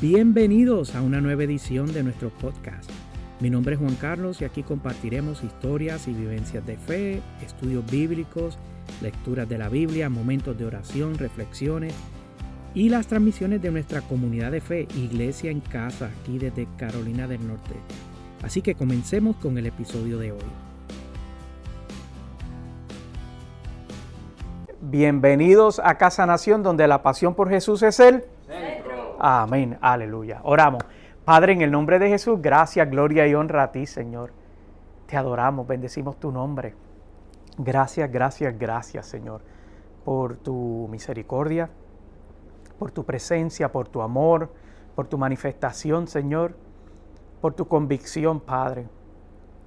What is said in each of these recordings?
Bienvenidos a una nueva edición de nuestro podcast. Mi nombre es Juan Carlos y aquí compartiremos historias y vivencias de fe, estudios bíblicos, lecturas de la Biblia, momentos de oración, reflexiones y las transmisiones de nuestra comunidad de fe, Iglesia en Casa, aquí desde Carolina del Norte. Así que comencemos con el episodio de hoy. Bienvenidos a Casa Nación, donde la pasión por Jesús es el centro. Amén, aleluya. Oramos. Padre, en el nombre de Jesús, gracias, gloria y honra a ti, Señor. Te adoramos, bendecimos tu nombre. Gracias, gracias, gracias, Señor, por tu misericordia, por tu presencia, por tu amor, por tu manifestación, Señor, por tu convicción, Padre.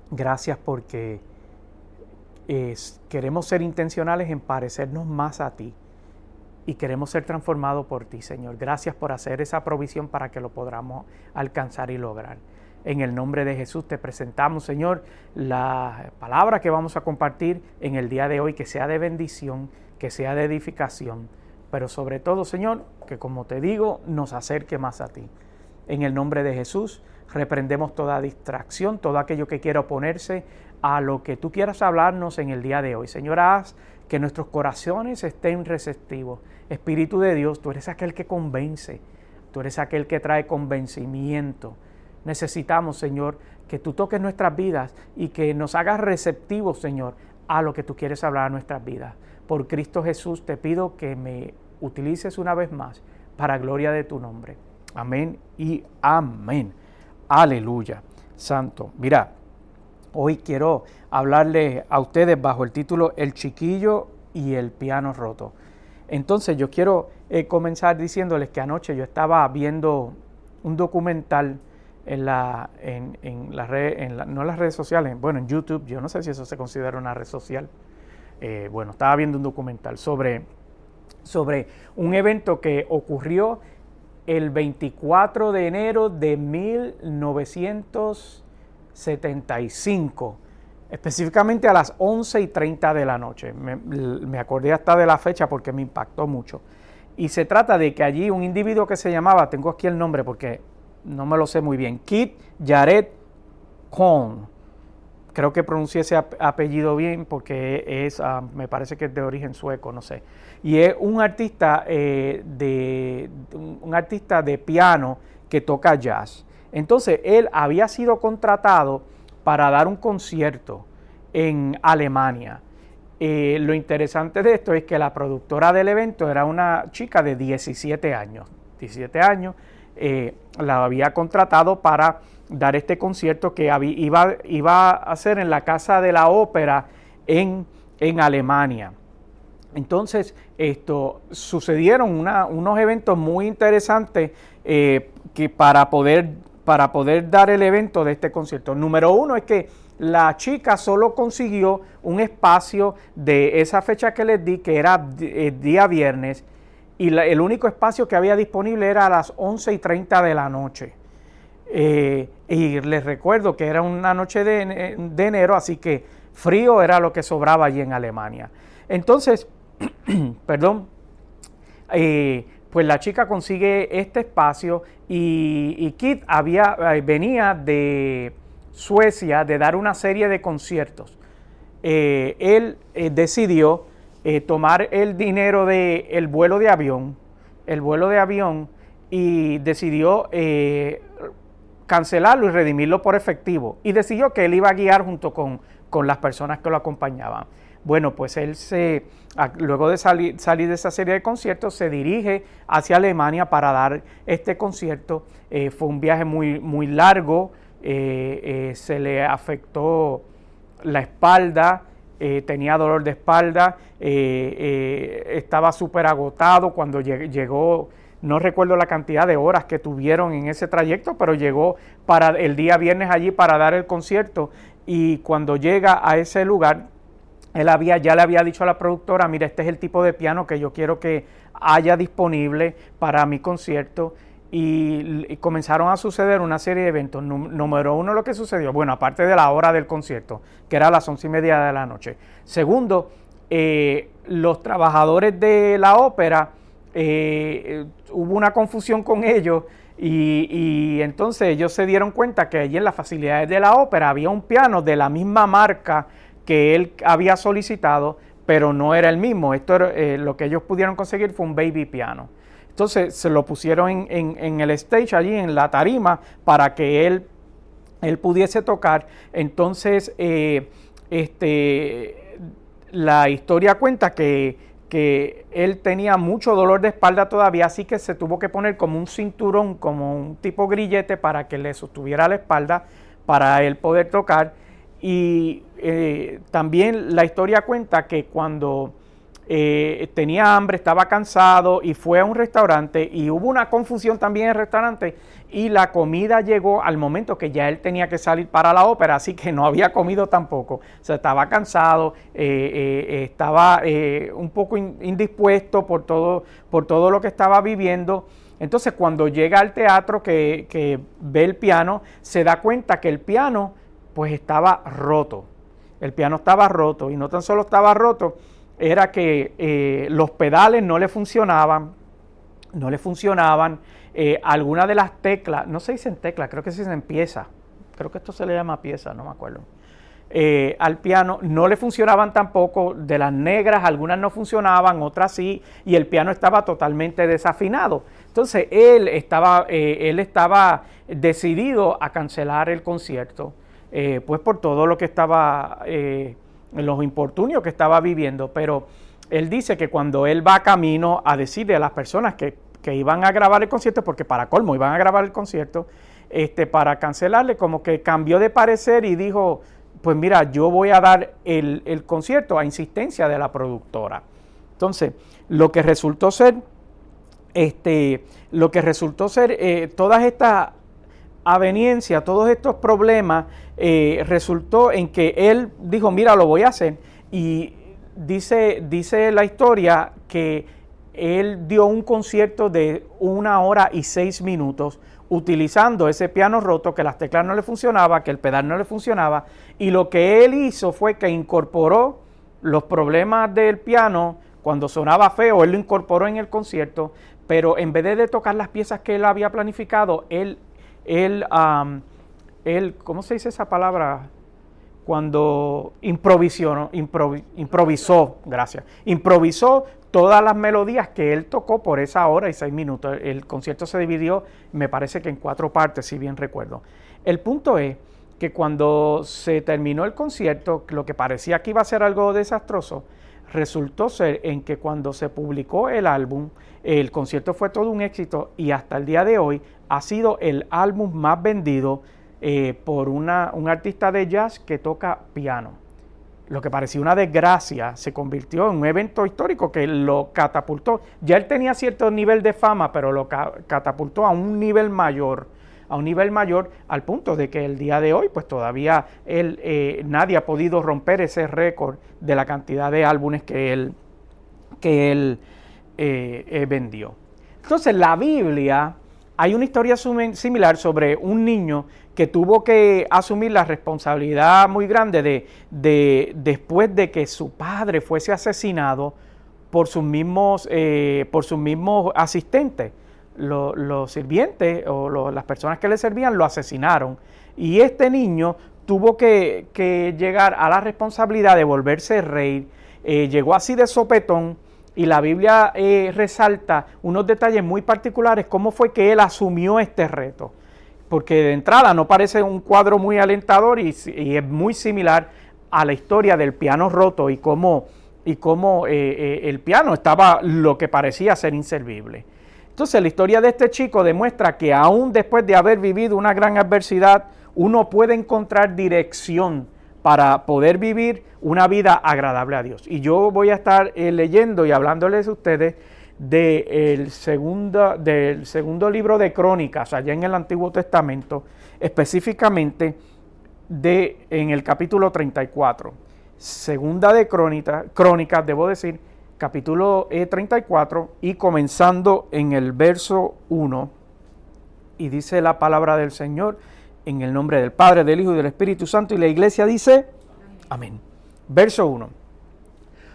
Gracias porque queremos ser intencionales en parecernos más a ti y queremos ser transformados por ti, Señor. Gracias por hacer esa provisión para que lo podamos alcanzar y lograr. En el nombre de Jesús te presentamos, Señor, la palabra que vamos a compartir en el día de hoy, que sea de bendición, que sea de edificación, pero sobre todo, Señor, que como te digo, nos acerque más a ti. En el nombre de Jesús, reprendemos toda distracción, todo aquello que quiera oponerse a lo que tú quieras hablarnos en el día de hoy. Señor, haz que nuestros corazones estén receptivos. Espíritu de Dios, tú eres aquel que convence, tú eres aquel que trae convencimiento. Necesitamos, Señor, que tú toques nuestras vidas y que nos hagas receptivos, Señor, a lo que tú quieres hablar a nuestras vidas. Por Cristo Jesús te pido que me utilices una vez más para gloria de tu nombre. Amén y amén. Aleluya. Santo. Mira, hoy quiero hablarles a ustedes bajo el título El chiquillo y el piano roto. Entonces yo quiero comenzar diciéndoles que anoche yo estaba viendo un documental en las redes sociales, bueno, en YouTube. Yo no sé si eso se considera una red social. Estaba viendo un documental sobre un evento que ocurrió el 24 de enero de 1975, específicamente a las 11:30 de la noche. Me acordé hasta de la fecha porque me impactó mucho. Y se trata de que allí un individuo que se llamaba, tengo aquí el nombre porque no me lo sé muy bien, Keith Jarrett Kohn. Creo que pronuncié ese apellido bien porque me parece que es de origen sueco, no sé. Y es un artista de piano que toca jazz. Entonces, él había sido contratado para dar un concierto en Alemania. Lo interesante de esto es que la productora del evento era una chica de 17 años. 17 años, la había contratado para dar este concierto que iba a hacer en la Casa de la Ópera en Alemania. Entonces, sucedieron unos eventos muy interesantes que para poder dar el evento de este concierto. Número uno es que la chica solo consiguió un espacio de esa fecha que les di, que era día viernes, y el único espacio que había disponible era a las 11:30 de la noche. Y les recuerdo que era una noche de enero, así que frío era lo que sobraba allí en Alemania. Entonces, pues la chica consigue este espacio y Keith venía de Suecia de dar una serie de conciertos. Él decidió tomar el dinero del vuelo de avión y decidió cancelarlo y redimirlo por efectivo, y decidió que él iba a guiar junto con las personas que lo acompañaban. Bueno, pues él luego de salir de esa serie de conciertos, se dirige hacia Alemania para dar este concierto. Fue un viaje muy, muy largo, se le afectó la espalda, tenía dolor de espalda, estaba súper agotado cuando llegó. No recuerdo la cantidad de horas que tuvieron en ese trayecto, pero llegó para el día viernes allí para dar el concierto, y cuando llega a ese lugar, ya le había dicho a la productora: mira, este es el tipo de piano que yo quiero que haya disponible para mi concierto, y comenzaron a suceder una serie de eventos. Número uno, lo que sucedió, bueno, aparte de la hora del concierto, que era a las 11:30 de la noche. Segundo, los trabajadores de la ópera, hubo una confusión con ellos Y entonces ellos se dieron cuenta que allí en las facilidades de la ópera había un piano de la misma marca que él había solicitado, pero no era el mismo. Esto era, lo que ellos pudieron conseguir fue un baby piano. Entonces se lo pusieron en el stage allí, en la tarima, para que él pudiese tocar. Entonces la historia cuenta que él tenía mucho dolor de espalda todavía, así que se tuvo que poner como un cinturón, como un tipo grillete para que le sostuviera la espalda para él poder tocar. Y también la historia cuenta que cuando tenía hambre, estaba cansado y fue a un restaurante y hubo una confusión también en el restaurante y la comida llegó al momento que ya él tenía que salir para la ópera, así que no había comido tampoco. O sea, estaba cansado, estaba un poco indispuesto por todo lo que estaba viviendo. Entonces, cuando llega al teatro que ve el piano, se da cuenta que el piano pues estaba roto. El piano estaba roto y no tan solo estaba roto, era que los pedales no le funcionaban, algunas de las teclas, no se dicen teclas, creo que se dicen piezas, creo que esto se le llama pieza, no me acuerdo, al piano no le funcionaban tampoco, de las negras algunas no funcionaban, otras sí, y el piano estaba totalmente desafinado. Entonces él estaba decidido a cancelar el concierto, pues por todo lo que estaba los infortunios que estaba viviendo, pero él dice que cuando él va camino a decirle a las personas que iban a grabar el concierto, porque para colmo iban a grabar el concierto, para cancelarle, como que cambió de parecer y dijo, pues mira, yo voy a dar el concierto a insistencia de la productora. Entonces, lo que resultó ser todas estas aveniencias, todos estos problemas, resultó en que él dijo, mira, lo voy a hacer. Y dice la historia que él dio un concierto de 1 hora y 6 minutos utilizando ese piano roto, que las teclas no le funcionaban, que el pedal no le funcionaba, y lo que él hizo fue que incorporó los problemas del piano cuando sonaba feo, él lo incorporó en el concierto, pero en vez de tocar las piezas que él había planificado, él ¿cómo se dice esa palabra? Cuando improvisó todas las melodías que él tocó por esa 1 hora y 6 minutos. El concierto se dividió, me parece que en 4 partes, si bien recuerdo. El punto es que cuando se terminó el concierto, lo que parecía que iba a ser algo desastroso, resultó ser en que cuando se publicó el álbum, el concierto fue todo un éxito y hasta el día de hoy ha sido el álbum más vendido por un artista de jazz que toca piano. Lo que parecía una desgracia se convirtió en un evento histórico que lo catapultó. Ya él tenía cierto nivel de fama, pero lo catapultó a un nivel mayor, al punto de que el día de hoy, pues todavía nadie ha podido romper ese récord de la cantidad de álbumes que él vendió. Entonces, la Biblia, hay una historia similar sobre un niño que tuvo que asumir la responsabilidad muy grande después de que su padre fuese asesinado por sus mismos asistentes. Los sirvientes o las personas que le servían lo asesinaron. Y este niño tuvo que llegar a la responsabilidad de volverse rey. Llegó así de sopetón. Y la Biblia resalta unos detalles muy particulares, cómo fue que él asumió este reto. Porque de entrada no parece un cuadro muy alentador y es muy similar a la historia del piano roto y cómo el piano estaba lo que parecía ser inservible. Entonces la historia de este chico demuestra que aún después de haber vivido una gran adversidad, uno puede encontrar dirección para poder vivir una vida agradable a Dios. Y yo voy a estar leyendo y hablándoles a ustedes del segundo libro de Crónicas, allá en el Antiguo Testamento, específicamente en el capítulo 34. Segunda de Crónicas, debo decir, capítulo 34, y comenzando en el verso 1, y dice la palabra del Señor, en el nombre del Padre, del Hijo y del Espíritu Santo, y la iglesia dice, amén. Verso 1.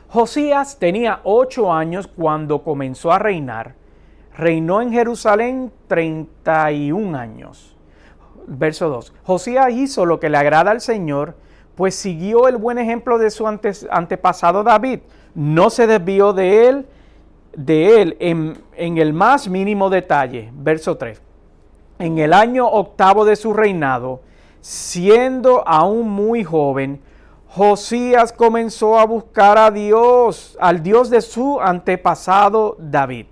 Josías tenía 8 años cuando comenzó a reinar. Reinó en Jerusalén 31 años. Verso 2. Josías hizo lo que le agrada al Señor, pues siguió el buen ejemplo de su antepasado David. No se desvió de él en el más mínimo detalle. Verso 3. En el año 8 de su reinado, siendo aún muy joven, Josías comenzó a buscar a Dios, al Dios de su antepasado David.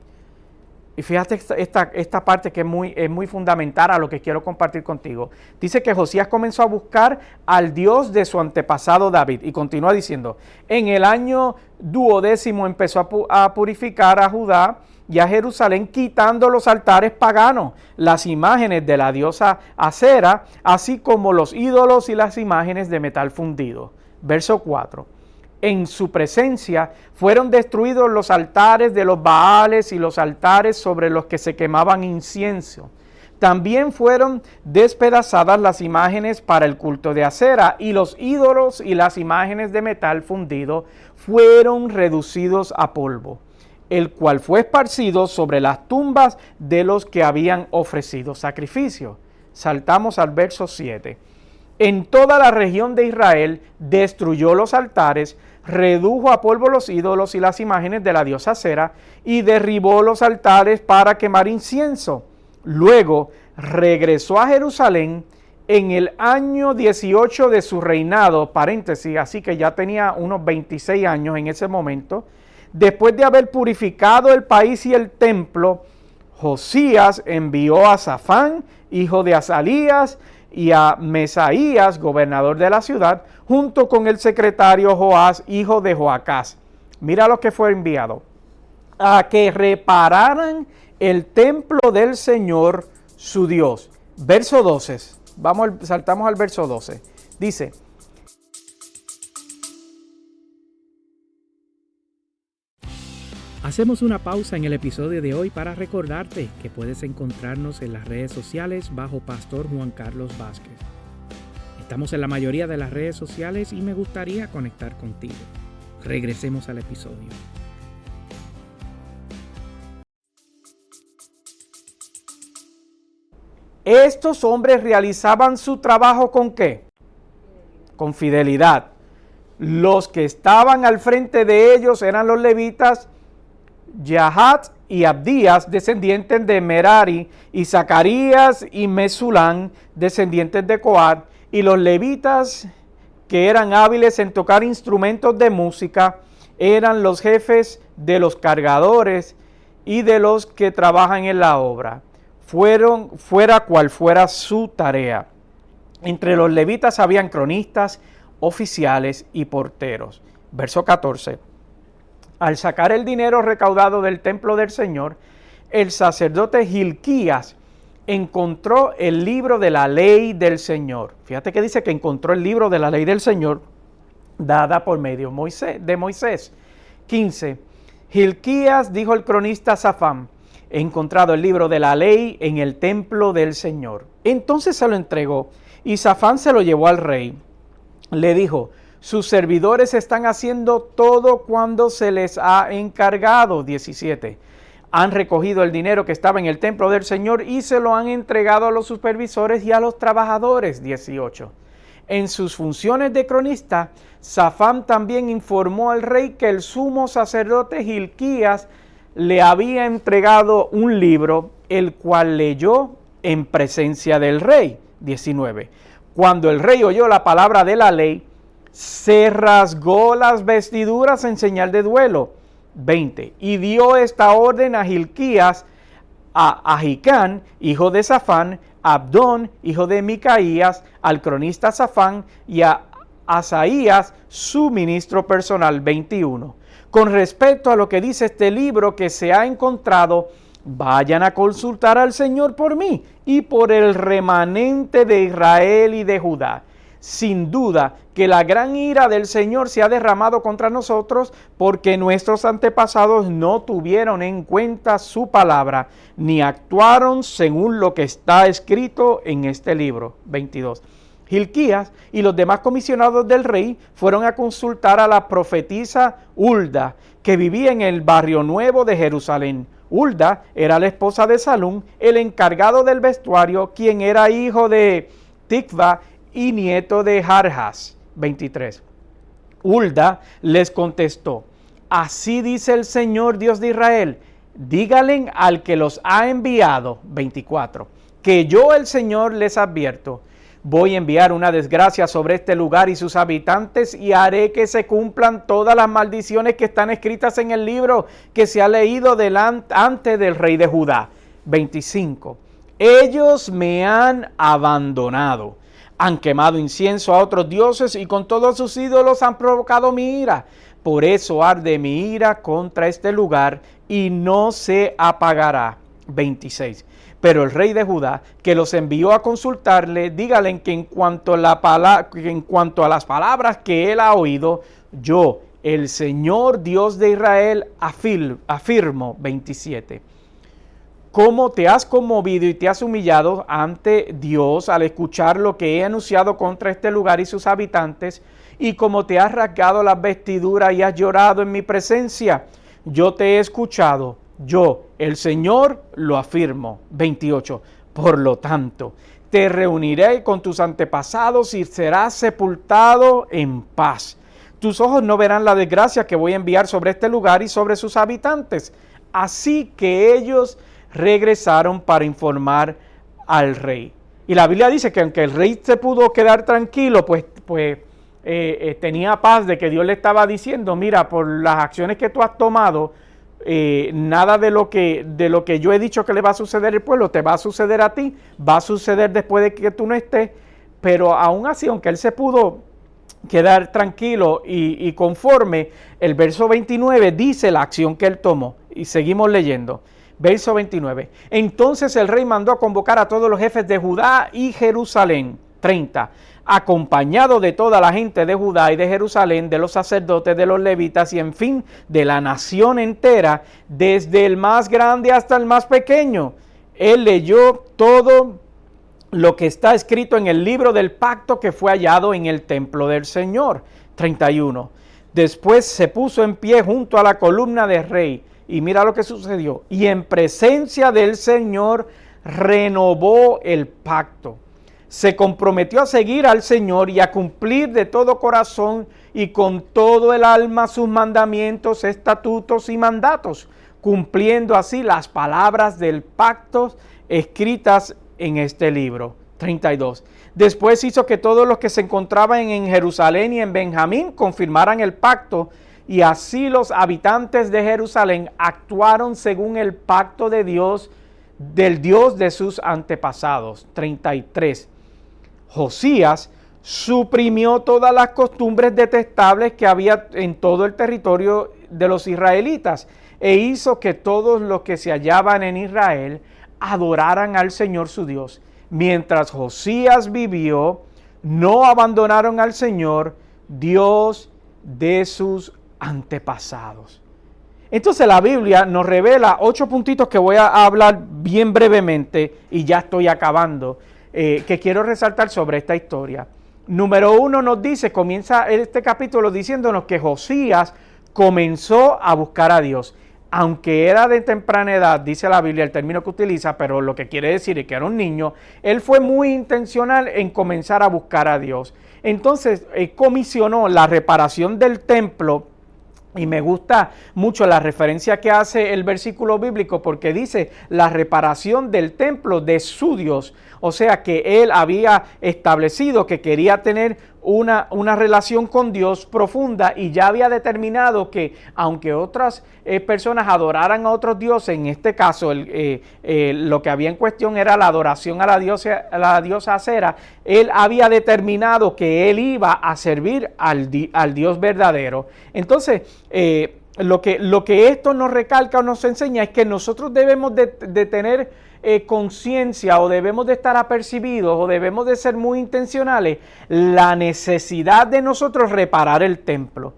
Y fíjate esta parte que es muy fundamental a lo que quiero compartir contigo. Dice que Josías comenzó a buscar al Dios de su antepasado David. Y continúa diciendo, en el año 12 empezó a purificar a Judá y a Jerusalén, quitando los altares paganos, las imágenes de la diosa Acera, así como los ídolos y las imágenes de metal fundido. Verso 4. En su presencia fueron destruidos los altares de los Baales y los altares sobre los que se quemaban incienso. También fueron despedazadas las imágenes para el culto de Acera, y los ídolos y las imágenes de metal fundido fueron reducidos a polvo, el cual fue esparcido sobre las tumbas de los que habían ofrecido sacrificio. Saltamos al verso 7. En toda la región de Israel destruyó los altares, redujo a polvo los ídolos y las imágenes de la diosa Acera, y derribó los altares para quemar incienso. Luego regresó a Jerusalén en el año 18 de su reinado, paréntesis, así que ya tenía unos 26 años en ese momento. Después de haber purificado el país y el templo, Josías envió a Safán, hijo de Azalías, y a Mesaías, gobernador de la ciudad, junto con el secretario Joás, hijo de Joacás. Mira lo que fue enviado. A que repararan el templo del Señor, su Dios. Verso 12. Saltamos al verso 12. Dice: Hacemos una pausa en el episodio de hoy para recordarte que puedes encontrarnos en las redes sociales bajo Pastor Juan Carlos Vázquez. Estamos en la mayoría de las redes sociales y me gustaría conectar contigo. Regresemos al episodio. Estos hombres realizaban su trabajo ¿con qué? Con fidelidad. Los que estaban al frente de ellos eran los levitas Yahat y Abdías, descendientes de Merari, y Zacarías y Mesulán, descendientes de Coat, y los levitas que eran hábiles en tocar instrumentos de música eran los jefes de los cargadores y de los que trabajan en la obra, fuera cual fuera su tarea. Entre los levitas habían cronistas, oficiales y porteros. Verso 14. Al sacar el dinero recaudado del templo del Señor, el sacerdote Hilquías encontró el libro de la ley del Señor. Fíjate que dice que encontró el libro de la ley del Señor dada por medio de Moisés. 15. Hilquías dijo el cronista Safán: he encontrado el libro de la ley en el templo del Señor. Entonces se lo entregó y Safán se lo llevó al rey. Le dijo: sus servidores están haciendo todo cuando se les ha encargado. 17. Han recogido el dinero que estaba en el templo del Señor y se lo han entregado a los supervisores y a los trabajadores. 18. En sus funciones de cronista, Safán también informó al rey que el sumo sacerdote Hilquías le había entregado un libro, el cual leyó en presencia del rey. 19. Cuando el rey oyó la palabra de la ley, se rasgó las vestiduras en señal de duelo. 20. Y dio esta orden a Hilquías, a Ahicán, hijo de Safán, a Abdón, hijo de Micaías, al cronista Safán y a Asaías, su ministro personal. 21. Con respecto a lo que dice este libro que se ha encontrado, vayan a consultar al Señor por mí y por el remanente de Israel y de Judá. Sin duda que la gran ira del Señor se ha derramado contra nosotros, porque nuestros antepasados no tuvieron en cuenta su palabra, ni actuaron según lo que está escrito en este libro. 22. Hilquías y los demás comisionados del rey fueron a consultar a la profetisa Hulda, que vivía en el barrio nuevo de Jerusalén. Hulda era la esposa de Salum, el encargado del vestuario, quien era hijo de Tikva y nieto de Jarjas. 23. Hulda les contestó: así dice el Señor Dios de Israel, díganle al que los ha enviado. 24. Que yo el Señor les advierto, voy a enviar una desgracia sobre este lugar y sus habitantes y haré que se cumplan todas las maldiciones que están escritas en el libro que se ha leído antes del rey de Judá. 25. Ellos me han abandonado, han quemado incienso a otros dioses y con todos sus ídolos han provocado mi ira. Por eso arde mi ira contra este lugar y no se apagará. 26. Pero el rey de Judá, que los envió a consultarle, dígale que en cuanto a las palabras que él ha oído, yo, el Señor Dios de Israel, afirmo. 27. Cómo te has conmovido y te has humillado ante Dios al escuchar lo que he anunciado contra este lugar y sus habitantes, y cómo te has rasgado las vestiduras y has llorado en mi presencia, yo te he escuchado. Yo, el Señor, lo afirmo. 28. Por lo tanto, te reuniré con tus antepasados y serás sepultado en paz. Tus ojos no verán la desgracia que voy a enviar sobre este lugar y sobre sus habitantes. Así que ellos regresaron para informar al rey. Y la Biblia dice que aunque el rey se pudo quedar tranquilo, pues tenía paz de que Dios le estaba diciendo: mira, por las acciones que tú has tomado, nada de lo que yo he dicho que le va a suceder al pueblo te va a suceder a ti, va a suceder después de que tú no estés. Pero aún así, aunque él se pudo quedar tranquilo y conforme, el verso 29 dice la acción que él tomó. Y seguimos leyendo. Verso 29. Entonces el rey mandó a convocar a todos los jefes de Judá y Jerusalén. 30. Acompañado de toda la gente de Judá y de Jerusalén, de los sacerdotes, de los levitas y en fin, de la nación entera, desde el más grande hasta el más pequeño. Él leyó todo lo que está escrito en el libro del pacto que fue hallado en el templo del Señor. 31. Después se puso en pie junto a la columna del rey y mira lo que sucedió. Y en presencia del Señor renovó el pacto. Se comprometió a seguir al Señor y a cumplir de todo corazón y con todo el alma sus mandamientos, estatutos y mandatos, cumpliendo así las palabras del pacto escritas en este libro. 32. Después hizo que todos los que se encontraban en Jerusalén y en Benjamín confirmaran el pacto, y así los habitantes de Jerusalén actuaron según el pacto de Dios, del Dios de sus antepasados. 33. Josías suprimió todas las costumbres detestables que había en todo el territorio de los israelitas e hizo que todos los que se hallaban en Israel adoraran al Señor su Dios. Mientras Josías vivió, no abandonaron al Señor, Dios de sus antepasados. Entonces la Biblia nos revela 8 puntitos que voy a hablar bien brevemente y ya estoy acabando, que quiero resaltar sobre esta historia. Número 1 nos dice, comienza este capítulo diciéndonos que Josías comenzó a buscar a Dios. Aunque era de temprana edad, dice la Biblia el término que utiliza, pero lo que quiere decir es que era un niño, él fue muy intencional en comenzar a buscar a Dios. Entonces, comisionó la reparación del templo. Y me gusta mucho la referencia que hace el versículo bíblico porque dice la reparación del templo de su Dios. O sea que él había establecido que quería tener una relación con Dios profunda y ya había determinado que aunque otras personas adoraran a otros dioses, en este caso lo que había en cuestión era la adoración a la diosa Acera, él había determinado que él iba a servir al Dios verdadero. Entonces, lo que esto nos recalca o nos enseña es que nosotros debemos de tener conciencia o debemos de estar apercibidos o debemos de ser muy intencionales la necesidad de nosotros reparar el templo.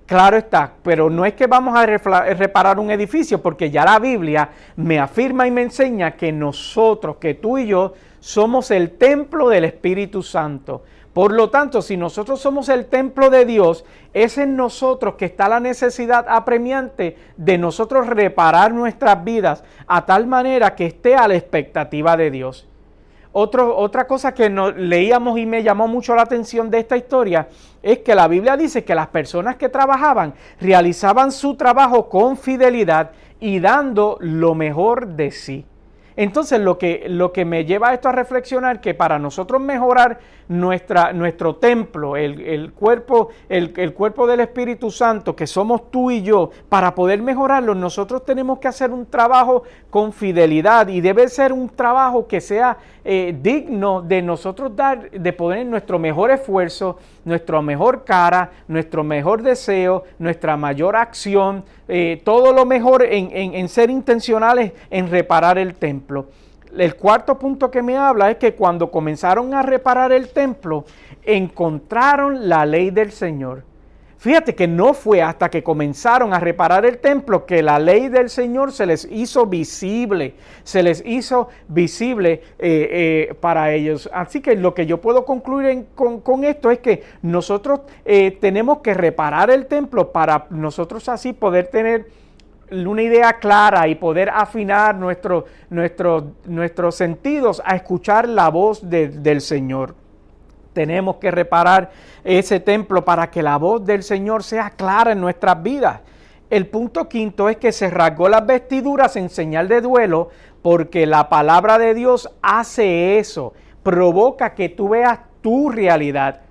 Claro está, pero no es que vamos a reparar un edificio porque ya la Biblia me afirma y me enseña que nosotros, que tú y yo, somos el templo del Espíritu Santo. Por lo tanto, si nosotros somos el templo de Dios, es en nosotros que está la necesidad apremiante de nosotros reparar nuestras vidas a tal manera que esté a la expectativa de Dios. Otra cosa que leíamos y me llamó mucho la atención de esta historia es que la Biblia dice que las personas que trabajaban realizaban su trabajo con fidelidad y dando lo mejor de sí. Entonces lo que me lleva a esto a reflexionar que para nosotros mejorar nuestro templo, el cuerpo del Espíritu Santo, que somos tú y yo, para poder mejorarlo, nosotros tenemos que hacer un trabajo con fidelidad y debe ser un trabajo que sea digno de nosotros de poner nuestro mejor esfuerzo, nuestra mejor cara, nuestro mejor deseo, nuestra mayor acción, todo lo mejor en ser intencionales en reparar el templo. El cuarto punto que me habla es que cuando comenzaron a reparar el templo, encontraron la ley del Señor. Fíjate que no fue hasta que comenzaron a reparar el templo que la ley del Señor se les hizo visible, para ellos. Así que lo que yo puedo concluir con esto es que nosotros tenemos que reparar el templo para nosotros así poder tener una idea clara y poder afinar nuestros sentidos a escuchar la voz del Señor. Tenemos que reparar ese templo para que la voz del Señor sea clara en nuestras vidas. El punto quinto es que se rasgó las vestiduras en señal de duelo, porque la palabra de Dios hace eso, provoca que tú veas tu realidad.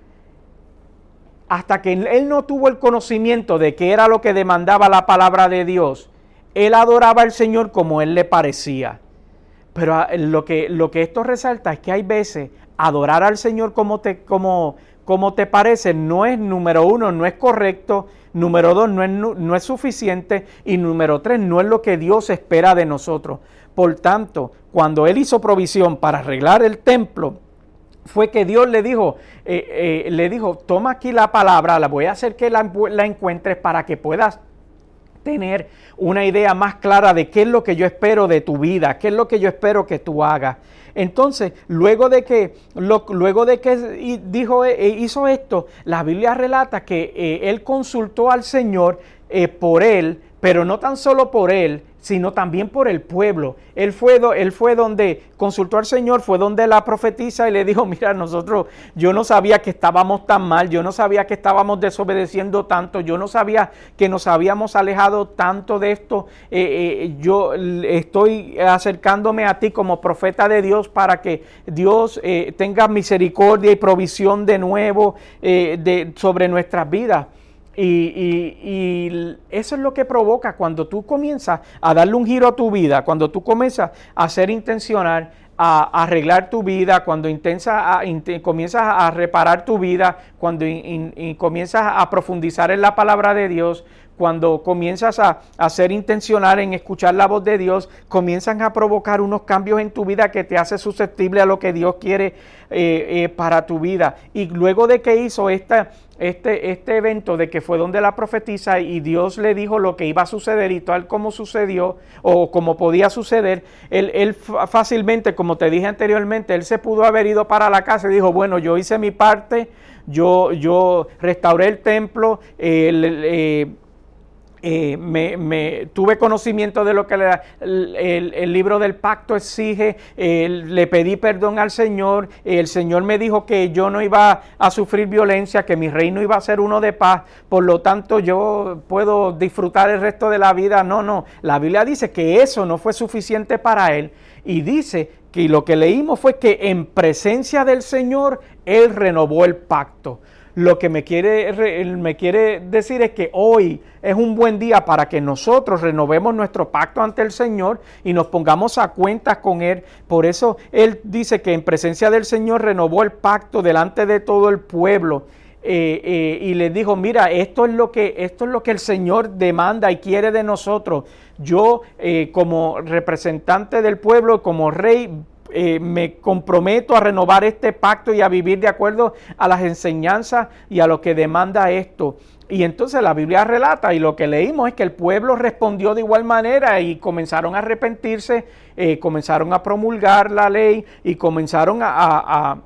Hasta que él no tuvo el conocimiento de qué era lo que demandaba la palabra de Dios, él adoraba al Señor como él le parecía. Pero lo que esto resalta es que hay veces adorar al Señor como te parece no es, número uno, no es correcto, número dos, no es suficiente y número tres, no es lo que Dios espera de nosotros. Por tanto, cuando Él hizo provisión para arreglar el templo, fue que Dios le dijo, toma aquí la palabra, la voy a hacer que la encuentres para que puedas tener una idea más clara de qué es lo que yo espero de tu vida, qué es lo que yo espero que tú hagas. Entonces, luego de que hizo esto, la Biblia relata que él consultó al Señor por él, pero no tan solo por él, sino también por el pueblo. Él fue donde consultó al Señor, fue donde la profetisa y le dijo, mira, yo no sabía que estábamos tan mal, yo no sabía que estábamos desobedeciendo tanto, yo no sabía que nos habíamos alejado tanto de esto, yo estoy acercándome a ti como profeta de Dios para que Dios tenga misericordia y provisión de nuevo sobre nuestras vidas. Y eso es lo que provoca cuando tú comienzas a darle un giro a tu vida, cuando tú comienzas a ser intencional, a arreglar tu vida, cuando comienzas a reparar tu vida, cuando comienzas a profundizar en la palabra de Dios, cuando comienzas a ser intencional en escuchar la voz de Dios, comienzan a provocar unos cambios en tu vida que te hace susceptible a lo que Dios quiere para tu vida. Y luego de que hizo este evento de que fue donde la profetisa y Dios le dijo lo que iba a suceder y tal como sucedió o como podía suceder, él fácilmente, como te dije anteriormente, él se pudo haber ido para la casa y dijo, bueno, yo hice mi parte, yo restauré el templo, tuve conocimiento de lo que el libro del pacto exige, le pedí perdón al Señor, el Señor me dijo que yo no iba a sufrir violencia, que mi reino iba a ser uno de paz, por lo tanto yo puedo disfrutar el resto de la vida. No, la Biblia dice que eso no fue suficiente para él y dice que lo que leímos fue que en presencia del Señor él renovó el pacto. Lo que me quiere decir es que hoy es un buen día para que nosotros renovemos nuestro pacto ante el Señor y nos pongamos a cuentas con Él. Por eso Él dice que en presencia del Señor renovó el pacto delante de todo el pueblo. Y les dijo, mira, esto es lo que el Señor demanda y quiere de nosotros. Yo como representante del pueblo, como rey, me comprometo a renovar este pacto y a vivir de acuerdo a las enseñanzas y a lo que demanda esto. Y entonces la Biblia relata, y lo que leímos es que el pueblo respondió de igual manera y comenzaron a arrepentirse, comenzaron a promulgar la ley y comenzaron a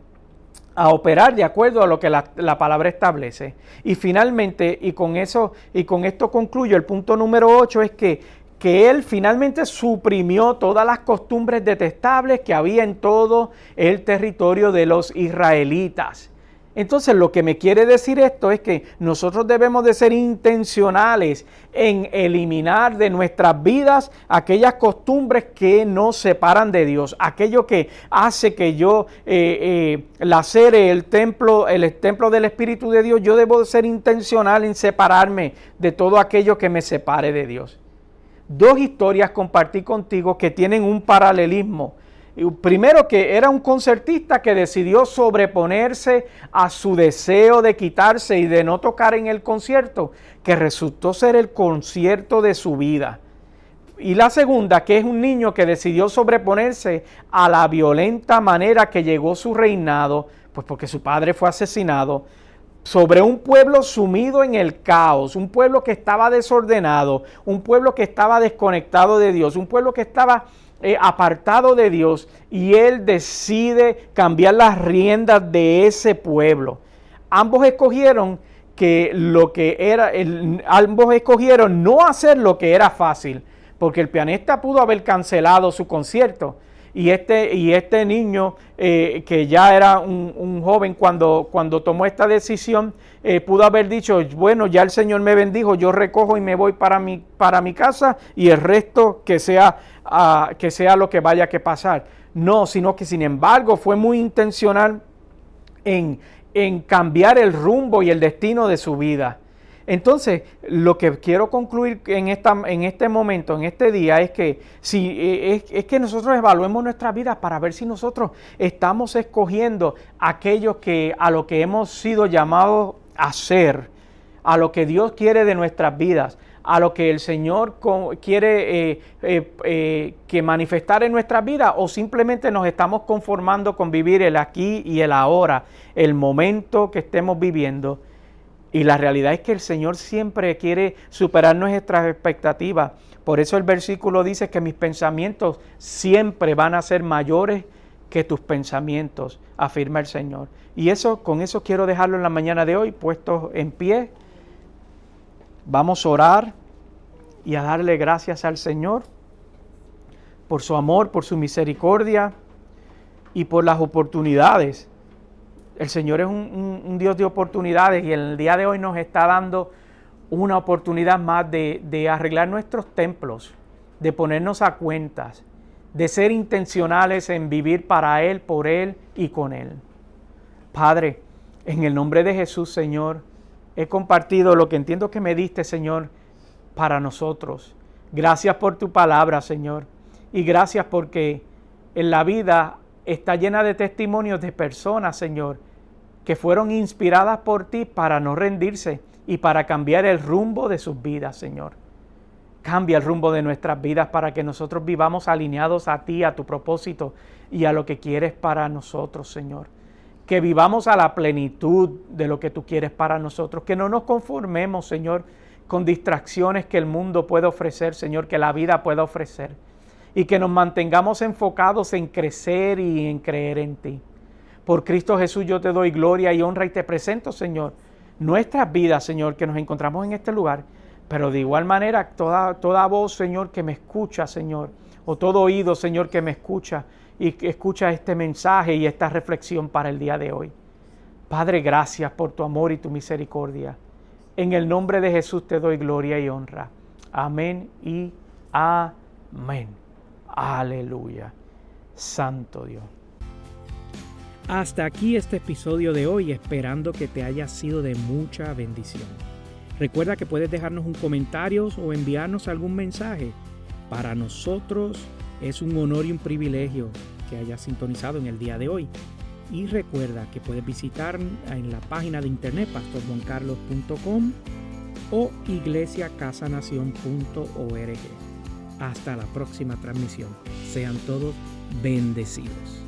a operar de acuerdo a lo que la palabra establece. Y finalmente, y con esto concluyo, el punto número 8 es que Él finalmente suprimió todas las costumbres detestables que había en todo el territorio de los israelitas. Entonces, lo que me quiere decir esto es que nosotros debemos de ser intencionales en eliminar de nuestras vidas aquellas costumbres que nos separan de Dios, aquello que hace que yo lacere el templo del Espíritu de Dios. Yo debo de ser intencional en separarme de todo aquello que me separe de Dios. 2 historias compartí contigo que tienen un paralelismo. Primero, que era un concertista que decidió sobreponerse a su deseo de quitarse y de no tocar en el concierto, que resultó ser el concierto de su vida. Y la segunda, que es un niño que decidió sobreponerse a la violenta manera que llegó su reinado, pues porque su padre fue asesinado, sobre un pueblo sumido en el caos, un pueblo que estaba desordenado, un pueblo que estaba desconectado de Dios, un pueblo que estaba apartado de Dios, y él decide cambiar las riendas de ese pueblo. Ambos escogieron ambos escogieron no hacer lo que era fácil, porque el pianista pudo haber cancelado su concierto, y este niño que ya era un joven cuando tomó esta decisión, pudo haber dicho, bueno, ya el Señor me bendijo, yo recojo y me voy para mi casa, y el resto que sea lo que vaya que pasar. No, sino que sin embargo fue muy intencional en cambiar el rumbo y el destino de su vida. Entonces, lo que quiero concluir en este momento, en este día, es que es que nosotros evaluemos nuestras vidas para ver si nosotros estamos escogiendo aquello a lo que hemos sido llamados a ser, a lo que Dios quiere de nuestras vidas, a lo que el Señor quiere que manifestar en nuestras vidas, o simplemente nos estamos conformando con vivir el aquí y el ahora, el momento que estemos viviendo. Y la realidad es que el Señor siempre quiere superar nuestras expectativas. Por eso el versículo dice que mis pensamientos siempre van a ser mayores que tus pensamientos, afirma el Señor. Y con eso quiero dejarlo en la mañana de hoy, puestos en pie. Vamos a orar y a darle gracias al Señor por su amor, por su misericordia y por las oportunidades. El Señor es un Dios de oportunidades, y el día de hoy nos está dando una oportunidad más de arreglar nuestros templos, de ponernos a cuentas, de ser intencionales en vivir para Él, por Él y con Él. Padre, en el nombre de Jesús, Señor, he compartido lo que entiendo que me diste, Señor, para nosotros. Gracias por tu palabra, Señor, y gracias porque en la vida está llena de testimonios de personas, Señor, que fueron inspiradas por ti para no rendirse y para cambiar el rumbo de sus vidas, Señor. Cambia el rumbo de nuestras vidas para que nosotros vivamos alineados a ti, a tu propósito y a lo que quieres para nosotros, Señor. Que vivamos a la plenitud de lo que tú quieres para nosotros. Que no nos conformemos, Señor, con distracciones que el mundo puede ofrecer, Señor, que la vida pueda ofrecer. Y que nos mantengamos enfocados en crecer y en creer en ti. Por Cristo Jesús yo te doy gloria y honra y te presento, Señor, nuestras vidas, Señor, que nos encontramos en este lugar. Pero de igual manera, toda voz, Señor, que me escucha, Señor, o todo oído, Señor, que me escucha y que escucha este mensaje y esta reflexión para el día de hoy. Padre, gracias por tu amor y tu misericordia. En el nombre de Jesús te doy gloria y honra. Amén y amén. Aleluya. Santo Dios. Hasta aquí este episodio de hoy, esperando que te haya sido de mucha bendición. Recuerda que puedes dejarnos un comentario o enviarnos algún mensaje. Para nosotros es un honor y un privilegio que hayas sintonizado en el día de hoy. Y recuerda que puedes visitar en la página de internet pastorjuancarlos.com o iglesiacasanacion.org. Hasta la próxima transmisión. Sean todos bendecidos.